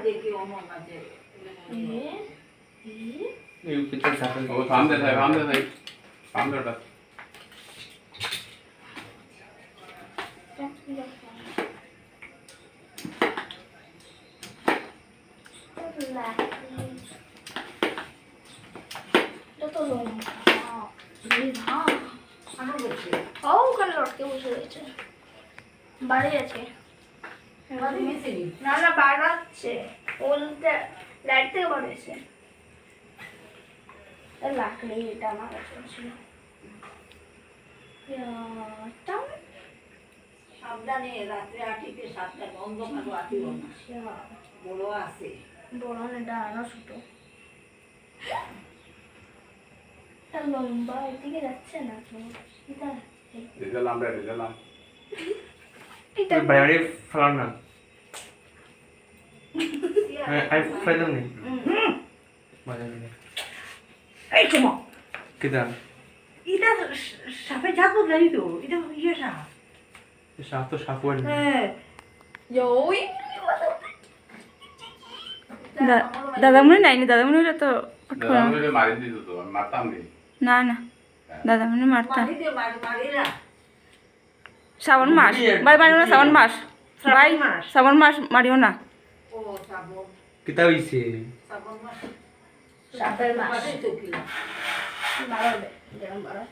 দেখি অমন আছে এই পিছন সাথে ও সামনে থাই সামনে ওটা ওখানে লটকে বসে রয়েছে বাড়ি আছে না না বাড়াচ্ছে বলতে লাইট থেকে বাড়িয়েছে লাকড়ি এটা আমার কাছে ছিল সাবধানে রাত্রে আটিতে সাতটা অন্ধকার আটিব না বড় আছে বড় এটা আরো ছোট লম্বা এদিকে যাচ্ছে না তো এটা রেজালাম এটা বাইরে ফেলার না আমি ফেলাম নি মজা নেই এই চুমা কিদা এটা সাপে যাবো জানি তো এটা ইয়ে সাপ সাপ তো সাপ হয় না হ্যাঁ দাদামণি নাইনি দাদামণি হলে তো দাদা মারি দিত তো আমি মারতাম নি না না দাদামণি মারতাম মারি দে মারি না শ্রাবণ মাস ভাই মারিও না শ্রাবণ মাস ভাই শ্রাবণ মাস। শ্রাবণ মাস মারিও না ও শ্রাবণ কিতা হইছে শ্রাবণ মাস সাপের মাস মাসেই তো কিনা বাড়াবে যেরকম বাড়ায়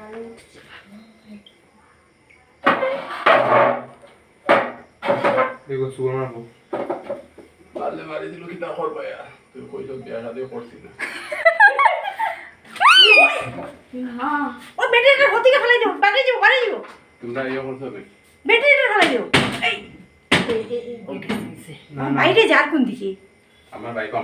আলু উঠছে দেখো সুগার মারবো পারলে মারি দিল কি তা করবা यार তুই কইছো বিয়া শাদি করছিস না ও ব্যাটারিটা হতিকে ফেলাই দিও বাড়ি যাবো তোমরা ইয়ে করছো নাকি ব্যাটারিটা ফেলাই দিও এই না না বাইরে যার কোন দিকে আমার ভাই কম